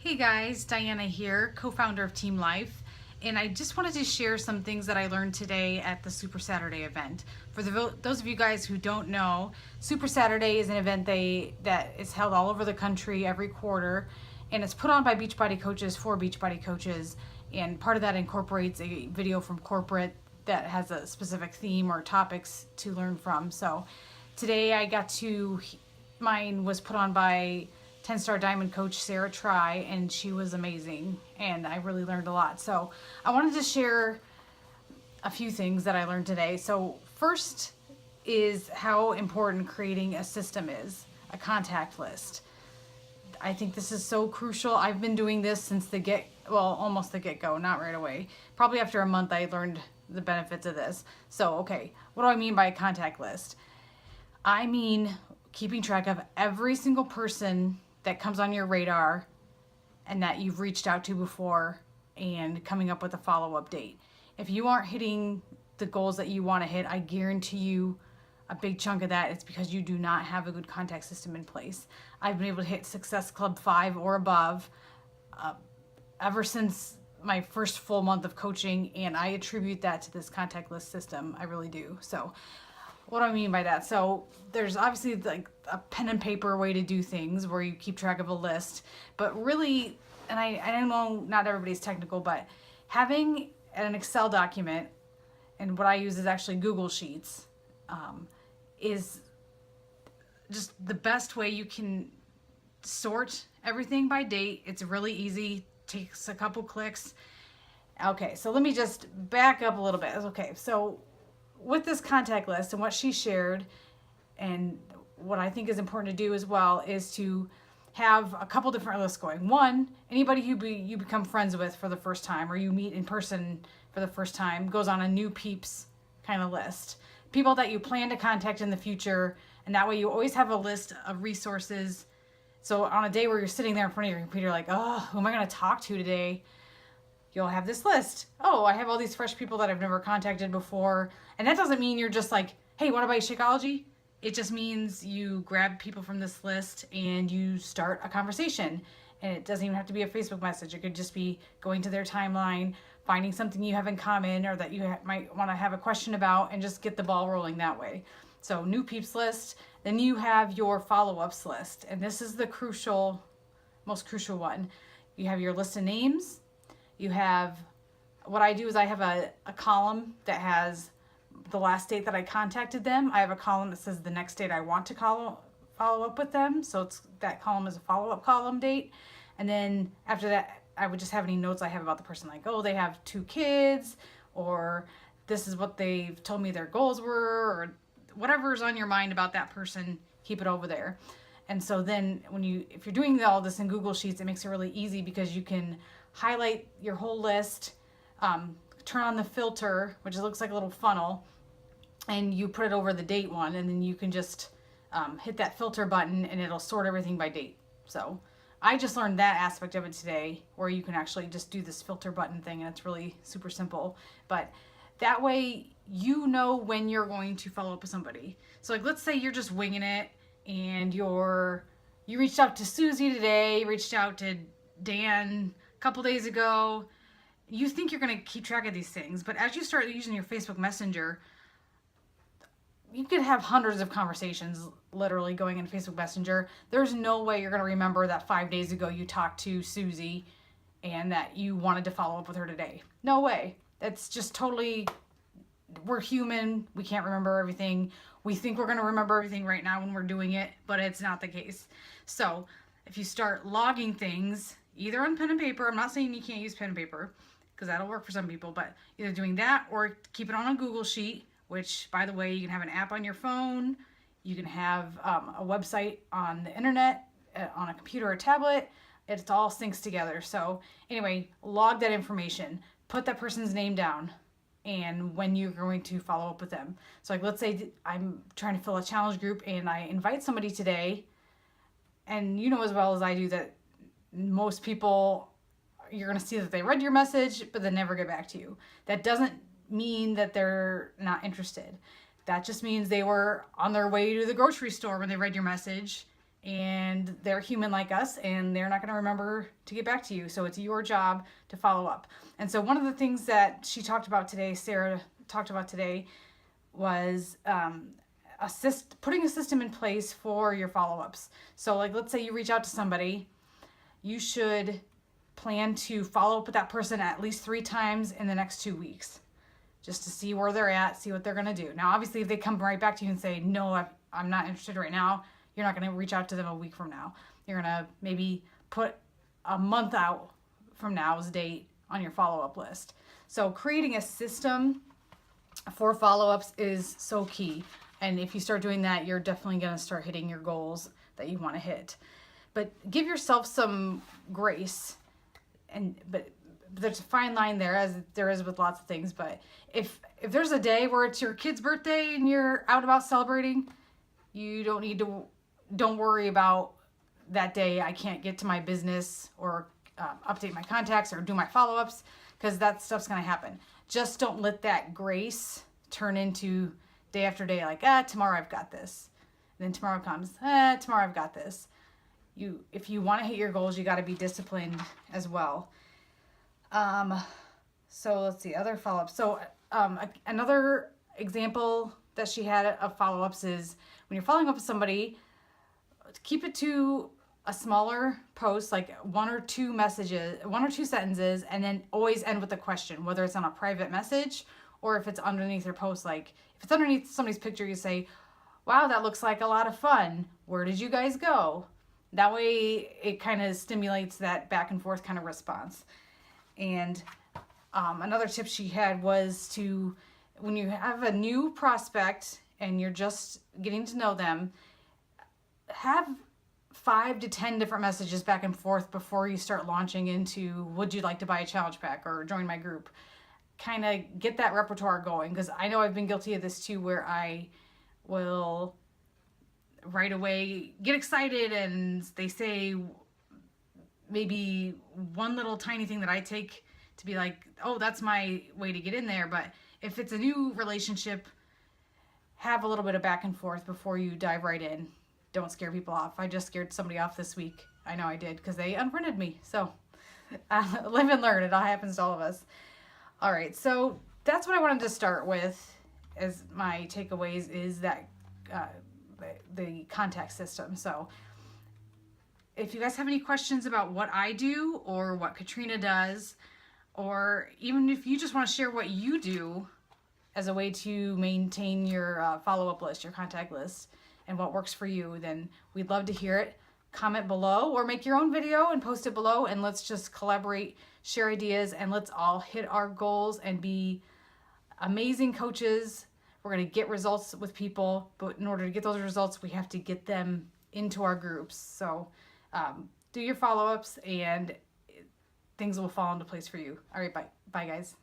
Hey guys, Diana here, co-founder of Team Life, and I just wanted to share some things that I learned today at the Super Saturday event. For those of you guys who don't know, Super Saturday is an event that is held all over the country every quarter, and it's put on by Beachbody coaches for Beachbody coaches, and part of that incorporates a video from corporate that has a specific theme or topics to learn from. So today mine was put on by 10-star diamond coach Sarah Try, and she was amazing, and I really learned a lot. So I wanted to share a few things that I learned today. So first is how important creating a system is, a contact list. I think this is so crucial. I've been doing this since almost the get-go, not right away. Probably after a month I learned the benefits of this. So, okay, what do I mean by a contact list? I mean keeping track of every single person that comes on your radar and that you've reached out to before and coming up with a follow-up date. If you aren't hitting the goals that you want to hit, I guarantee you a big chunk of that is because you do not have a good contact system in place. I've been able to hit Success Club 5 or above ever since my first full month of coaching, and I attribute that to this contact list system. I really do. So what do I mean by that? So there's obviously like a pen and paper way to do things where you keep track of a list, but really, and I know not everybody's technical, but having an Excel document, and what I use is actually Google Sheets, is just the best way you can sort everything by date. It's really easy, takes a couple clicks. Okay, so let me just back up a little bit. Okay, so with this contact list and what she shared, and what I think is important to do as well, is to have a couple different lists going. One, anybody you become friends with for the first time, or you meet in person for the first time, goes on a new peeps kind of list. People that you plan to contact in the future, and that way you always have a list of resources. So on a day where you're sitting there in front of your computer like, oh, who am I going to talk to today? You'll have this list. Oh, I have all these fresh people that I've never contacted before. And that doesn't mean you're just like, hey, want to buy Shakeology? It just means you grab people from this list and you start a conversation. And it doesn't even have to be a Facebook message. It could just be going to their timeline, finding something you have in common or that you might want to have a question about, and just get the ball rolling that way. So new peeps list. Then you have your follow-ups list. And this is the most crucial one. You have your list of names. You have, what I do is I have a column that has the last date that I contacted them. I have a column that says the next date I want to follow up with them. So that column is a follow-up column date. And then after that, I would just have any notes I have about the person, like, oh, they have 2 kids, or this is what they've told me their goals were, or whatever's on your mind about that person, keep it over there. And so then if you're doing all this in Google Sheets, it makes it really easy because you can highlight your whole list, turn on the filter, which looks like a little funnel, and you put it over the date one, and then you can just hit that filter button and it'll sort everything by date. So I just learned that aspect of it today, where you can actually just do this filter button thing, and it's really super simple. But that way you know when you're going to follow up with somebody. So like, let's say you're just winging it and you reached out to Susie today, you reached out to Dan a couple days ago. You think you're going to keep track of these things, but as you start using your Facebook Messenger, you could have hundreds of conversations literally going in Facebook Messenger. There's no way you're going to remember that 5 days ago you talked to Susie and that you wanted to follow up with her today. No way. That's just totally, we're human. We can't remember everything. We think we're going to remember everything right now when we're doing it, but it's not the case. So if you start logging things, either on pen and paper, I'm not saying you can't use pen and paper because that'll work for some people, but either doing that or keep it on a Google Sheet, which, by the way, you can have an app on your phone. You can have a website on the internet, on a computer or tablet. It all syncs together. So anyway, log that information. Put that person's name down and when you're going to follow up with them. So like, let's say I'm trying to fill a challenge group and I invite somebody today, and you know as well as I do that most people, you're going to see that they read your message, but they never get back to you. That doesn't mean that they're not interested. That just means they were on their way to the grocery store when they read your message and they're human like us, and they're not going to remember to get back to you. So it's your job to follow up. And so one of the things that she talked about today, Sarah talked about today, was putting a system in place for your follow-ups. So like, let's say you reach out to somebody, you should plan to follow up with that person at least 3 times in the next 2 weeks, just to see where they're at, see what they're going to do. Now, obviously, if they come right back to you and say, no, I'm not interested right now, you're not going to reach out to them a week from now. You're going to maybe put a month out from now's date on your follow-up list. So creating a system for follow-ups is so key. And if you start doing that, you're definitely going to start hitting your goals that you want to hit. But give yourself some grace. But there's a fine line there, as there is with lots of things. But if there's a day where it's your kid's birthday and you're out about celebrating, you don't worry about that day. I can't get to my business or update my contacts or do my follow-ups, because that stuff's going to happen. Just don't let that grace turn into day after day, like, tomorrow I've got this. And then tomorrow comes, tomorrow I've got this. If you want to hit your goals, you got to be disciplined as well. So let's see, other follow-ups. So another example that she had of follow-ups is when you're following up with somebody, keep it to a smaller post, like 1 or 2 messages, 1 or 2 sentences, and then always end with a question, whether it's on a private message or if it's underneath your post. Like if it's underneath somebody's picture, you say, wow, that looks like a lot of fun. Where did you guys go? That way it kind of stimulates that back and forth kind of response. And another tip she had was to, when you have a new prospect and you're just getting to know them, have 5 to 10 different messages back and forth before you start launching into, would you like to buy a challenge pack or join my group? Kind of get that repertoire going, because I know I've been guilty of this too, where I will right away get excited and they say maybe one little tiny thing that I take to be like, oh, that's my way to get in there. But if it's a new relationship, have a little bit of back and forth before you dive right in. Don't scare people off. I just scared somebody off this week. I know I did, because they unfriended me. So live and learn. It all happens to all of us. All right, so that's what I wanted to start with as my takeaways, is that the contact system. So if you guys have any questions about what I do or what Katrina does, or even if you just want to share what you do as a way to maintain your follow-up list, your contact list, and what works for you, then we'd love to hear it. Comment below or make your own video and post it below, and let's just collaborate, share ideas, and let's all hit our goals and be amazing coaches. We're going to get results with people, but in order to get those results, we have to get them into our groups. So do your follow-ups and things will fall into place for you. All right, bye. Bye, guys.